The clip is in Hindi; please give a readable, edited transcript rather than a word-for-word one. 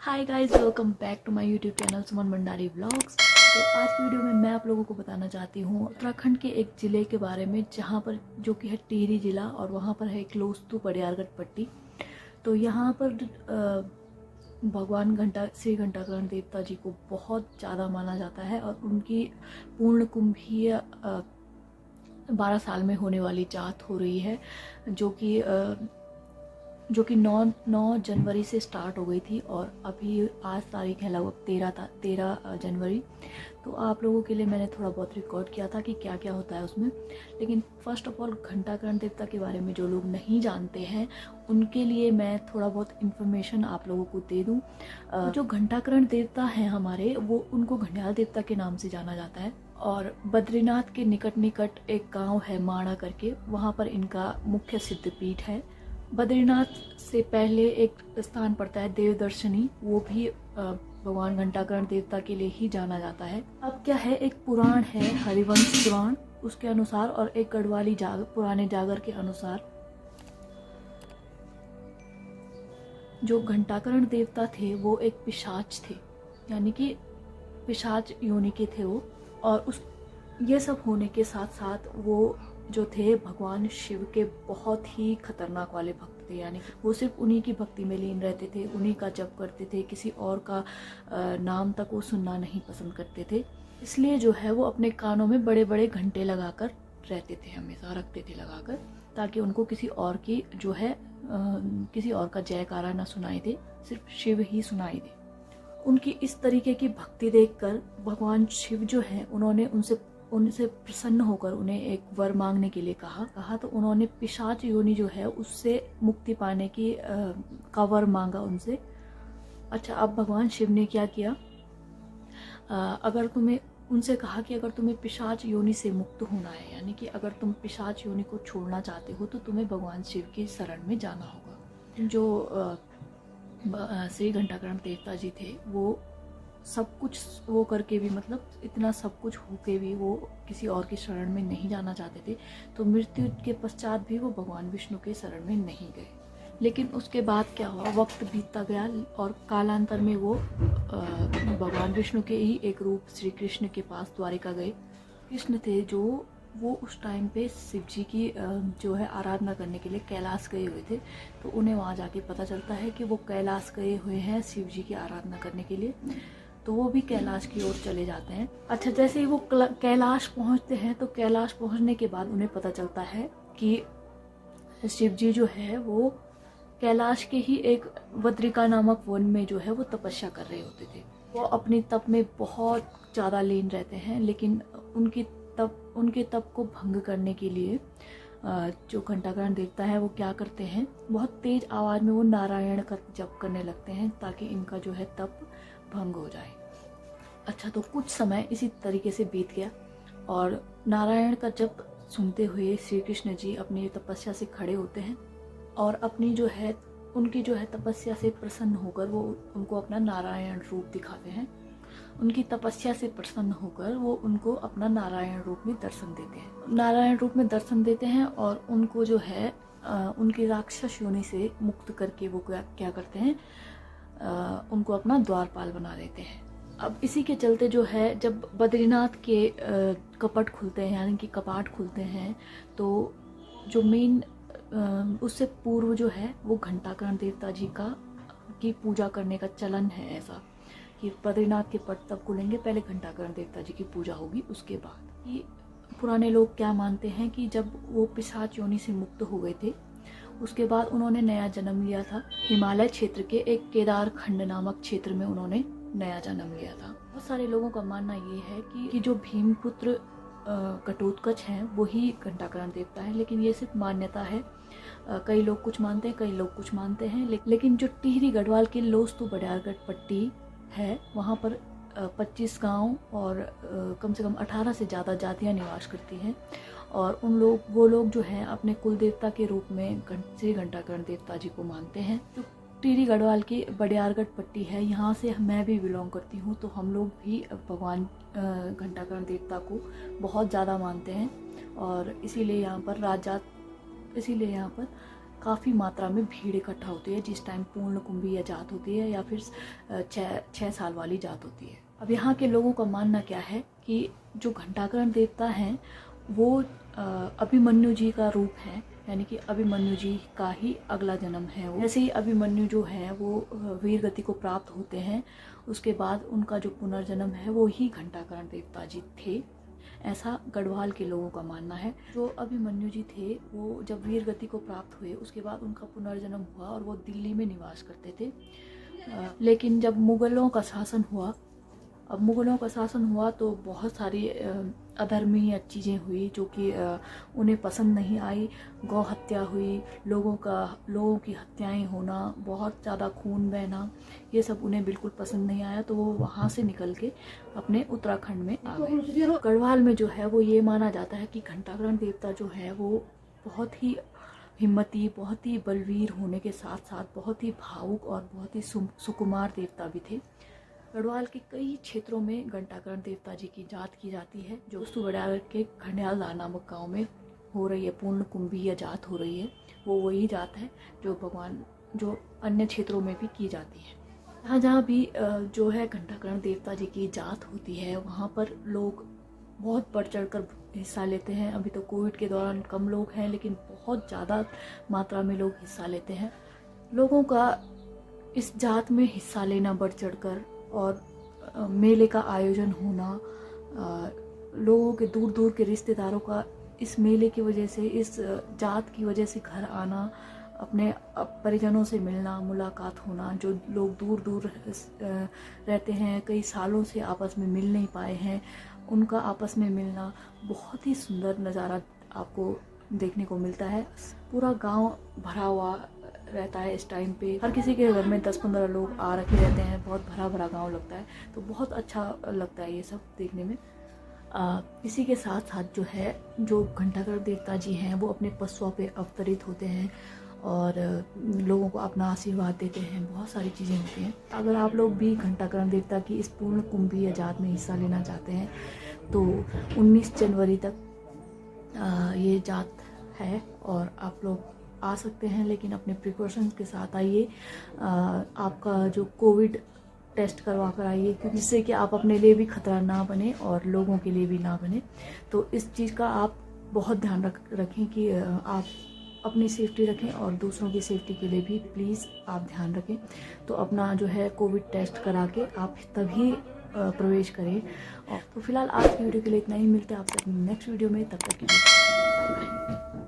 Hi guys, welcome back to my YouTube channel Suman Bhandari vlogs. तो आज की वीडियो में मैं आप लोगों को बताना चाहती हूँ उत्तराखंड के एक ज़िले के बारे में, जहाँ पर जो कि है टिहरी ज़िला, और वहाँ पर है क्लोज टू बडियारगढ़ पट्टी। तो यहाँ पर भगवान श्री घंटाकर्ण देवता जी को बहुत ज़्यादा माना जाता है, और उनकी पूर्ण कुंभीय 12 साल में होने वाली जात हो रही है, जो कि 9 जनवरी से स्टार्ट हो गई थी, और अभी आज तारीख है लगभग 13 जनवरी। तो आप लोगों के लिए मैंने थोड़ा बहुत रिकॉर्ड किया था कि क्या क्या होता है उसमें। लेकिन फर्स्ट ऑफ ऑल घंटाकर्ण देवता के बारे में जो लोग नहीं जानते हैं उनके लिए मैं थोड़ा बहुत इन्फॉर्मेशन आप लोगों को दे दूं। जो घंटाकर्ण देवता हैं हमारे, वो उनको घंटाल देवता के नाम से जाना जाता है। और बद्रीनाथ के निकट एक गाँव है माणा करके, वहाँ पर इनका मुख्य सिद्धपीठ है। बद्रीनाथ से पहले एक स्थान पड़ता है देवदर्शनी, वो भी भगवान घंटाकर्ण देवता के लिए ही जाना जाता है। अब क्या है, एक पुराण है हरिवंश पुराण, उसके अनुसार, और एक गढ़वाली पुराने जागर के अनुसार जो घंटाकर्ण देवता थे वो एक पिशाच थे, यानी कि पिशाच योनि के थे वो। और ये सब होने के साथ साथ वो जो थे भगवान शिव के बहुत ही खतरनाक वाले भक्त थे, यानी वो सिर्फ उन्हीं की भक्ति में लीन रहते थे, उन्हीं का जप करते थे, किसी और का नाम तक वो सुनना नहीं पसंद करते थे। इसलिए जो है वो अपने कानों में बड़े बड़े घंटे लगाकर रहते थे, हमेशा रखते थे लगाकर, ताकि उनको किसी और की जो है किसी और का जयकारा ना सुनाई दे, सिर्फ शिव ही सुनाई दे। उनकी इस तरीके की भक्ति देखकर भगवान शिव जो है, उन्होंने उनसे प्रसन्न होकर उन्हें एक वर मांगने के लिए कहा। तो उन्होंने पिशाच योनि जो है उससे मुक्ति पाने का वर मांगा उनसे। अच्छा, अब भगवान शिव ने क्या किया, उनसे कहा कि अगर तुम्हें पिशाच योनि से मुक्त होना है, यानी कि अगर तुम पिशाच योनि को छोड़ना चाहते हो, तो तुम्हें भगवान शिव की शरण में जाना होगा। जो श्री घंटाकर्ण देवता जी थे, वो सब कुछ वो करके भी, मतलब इतना सब कुछ होके भी वो किसी और की शरण में नहीं जाना चाहते थे। तो मृत्यु के पश्चात भी वो भगवान विष्णु के शरण में नहीं गए। लेकिन उसके बाद क्या हुआ, वक्त बीतता गया, और कालांतर में वो भगवान विष्णु के ही एक रूप श्री कृष्ण के पास द्वारिका गए। कृष्ण थे जो वो उस टाइम पे शिव जी की जो है आराधना करने के लिए कैलाश गए हुए थे। तो उन्हें वहाँ जाके पता चलता है कि वो कैलाश गए हुए हैं शिव जी की आराधना करने के लिए। तो वो भी कैलाश की ओर चले जाते हैं। अच्छा, जैसे ही वो कैलाश पहुँचते हैं, तो कैलाश पहुँचने के बाद उन्हें पता चलता है कि शिव जी जो है वो कैलाश के ही एक बद्रिका नामक वन में जो है वो तपस्या कर रहे होते थे। वो अपनी तप में बहुत ज़्यादा लीन रहते हैं, लेकिन उनके तप को भंग करने के लिए जो घंटाकर्ण देवता है वो क्या करते हैं, बहुत तेज आवाज़ में वो नारायण का जप करने लगते हैं, ताकि इनका जो है तप भंग हो जाए। अच्छा, तो कुछ समय इसी तरीके से बीत गया, और नारायण का जप सुनते हुए श्री कृष्ण जी अपनी तपस्या से खड़े होते हैं, और अपनी जो है उनकी जो है तपस्या से प्रसन्न होकर वो उनको अपना नारायण रूप दिखाते हैं। उनकी तपस्या से प्रसन्न होकर वो उनको अपना नारायण रूप में दर्शन देते हैं, और उनको जो है उनकी राक्षस योनि से मुक्त करके वो क्या करते हैं, उनको अपना द्वारपाल बना देते हैं। अब इसी के चलते जो है, जब बद्रीनाथ के कपट खुलते हैं, यानी कि कपाट खुलते हैं, तो जो मेन उससे पूर्व जो है वो घंटाकर्ण देवता जी की पूजा करने का चलन है, ऐसा कि बद्रीनाथ के पट तब खुलेंगे, पहले घंटाकर्ण देवता जी की पूजा होगी। उसके बाद कि पुराने लोग क्या मानते हैं कि जब वो पिशाच योनि से मुक्त हो गए थे, उसके बाद उन्होंने नया जन्म लिया था। हिमालय क्षेत्र के एक केदार खंड नामक क्षेत्र में उन्होंने नया जन्म लिया था। बहुत सारे लोगों का मानना ये है कि जो भीमपुत्र घटोत्कच हैं वो ही घंटाकर्ण देवता है, लेकिन ये सिर्फ मान्यता है। कई लोग कुछ मानते हैं, कई लोग कुछ मानते हैं। लेकिन जो टिहरी गढ़वाल के लोस तो बडियारगढ़ पट्टी है, वहाँ पर 25 गांव और कम से कम 18 से ज़्यादा जातियाँ निवास करती हैं, और वो लोग जो हैं अपने कुल देवता के रूप में श्री घंटाकर्ण देवता जी को मानते हैं। जो टिहरी गढ़वाल की बडियारगढ़ पट्टी है, यहाँ से मैं भी बिलोंग करती हूँ, तो हम लोग भी भगवान घंटाकर्ण देवता को बहुत ज़्यादा मानते हैं, और इसीलिए यहाँ पर काफ़ी मात्रा में भीड़ इकट्ठा होती है जिस टाइम पूर्ण कुंभी या जात होती है या फिर 6 साल वाली जात होती है। अब यहाँ के लोगों का मानना क्या है कि जो घंटाकरण देवता हैं वो अभिमन्यु जी का रूप है, यानी कि अभिमन्यु जी का ही अगला जन्म है वो। जैसे ही अभिमन्यु जो है वो वीर गति को प्राप्त होते हैं, उसके बाद उनका जो पुनर्जन्म है वो ही घंटाकरण देवता जी थे, ऐसा गढ़वाल के लोगों का मानना है। जो अभिमन्यु जी थे वो जब वीर गति को प्राप्त हुए उसके बाद उनका पुनर्जन्म हुआ और वो दिल्ली में निवास करते थे। लेकिन जब मुग़लों का शासन हुआ, तो बहुत सारी अधर्मीय चीज़ें हुई जो कि उन्हें पसंद नहीं आई। गौ हत्या हुई, लोगों की हत्याएं होना, बहुत ज़्यादा खून बहना, ये सब उन्हें बिल्कुल पसंद नहीं आया। तो वो वहाँ से निकल के अपने उत्तराखंड में आ गए। गढ़वाल में जो है वो ये माना जाता है कि घंटाकरण देवता जो है वो बहुत ही हिम्मती, बहुत ही बलवीर होने के साथ साथ बहुत ही भावुक और बहुत ही सुकुमार देवता भी थे। गढ़वाल के कई क्षेत्रों में घंटाकरण देवता जी की जात की जाती है। जो सुबड़ियाल के खंडियालदार नामक गांव में हो रही है पूर्ण कुंभी या जात हो रही है, वो वही जात है जो अन्य क्षेत्रों में भी की जाती है। जहाँ भी जो है घंटाकरण देवता जी की जात होती है वहाँ पर लोग बहुत बढ़ चढ़ कर हिस्सा लेते हैं। अभी तो कोविड के दौरान कम लोग हैं, लेकिन बहुत ज़्यादा मात्रा में लोग हिस्सा लेते हैं। लोगों का इस जात में हिस्सा लेना बढ़ चढ़ कर और मेले का आयोजन होना, लोगों के दूर दूर के रिश्तेदारों का इस मेले की वजह से, इस जात की वजह से घर आना, अपने परिजनों से मिलना, मुलाकात होना। जो लोग दूर दूर रहते हैं, कई सालों से आपस में मिल नहीं पाए हैं, उनका आपस में मिलना बहुत ही सुंदर नज़ारा आपको देखने को मिलता है। पूरा गांव भरा हुआ रहता है इस टाइम पे। हर किसी के घर में 10-15 लोग आ रखे रहते हैं, बहुत भरा भरा गांव लगता है। तो बहुत अच्छा लगता है ये सब देखने में। इसी के साथ साथ जो घंटाकरण देवता जी हैं वो अपने पशुओं पे अवतरित होते हैं और लोगों को अपना आशीर्वाद देते हैं। बहुत सारी चीज़ें होती हैं। अगर आप लोग भी घंटाकरण देवता की इस पूर्ण कुंभी या जात में हिस्सा लेना चाहते हैं तो 19 जनवरी तक ये जात है और आप लोग आ सकते हैं, लेकिन अपने प्रिकॉशंस के साथ आइए। आपका जो कोविड टेस्ट करवा कर आइए, क्योंकि जिससे कि आप अपने लिए भी खतरा ना बने और लोगों के लिए भी ना बने। तो इस चीज़ का आप बहुत ध्यान रखें कि आप अपनी सेफ्टी रखें और दूसरों की सेफ्टी के लिए भी प्लीज़ आप ध्यान रखें। तो अपना जो है कोविड टेस्ट करा के आप तभी प्रवेश करें। और तो फिलहाल आज की वीडियो के लिए इतना ही। मिलते हैं आपसे अपनी नेक्स्ट वीडियो में। तब तक के लिए बाय बाय।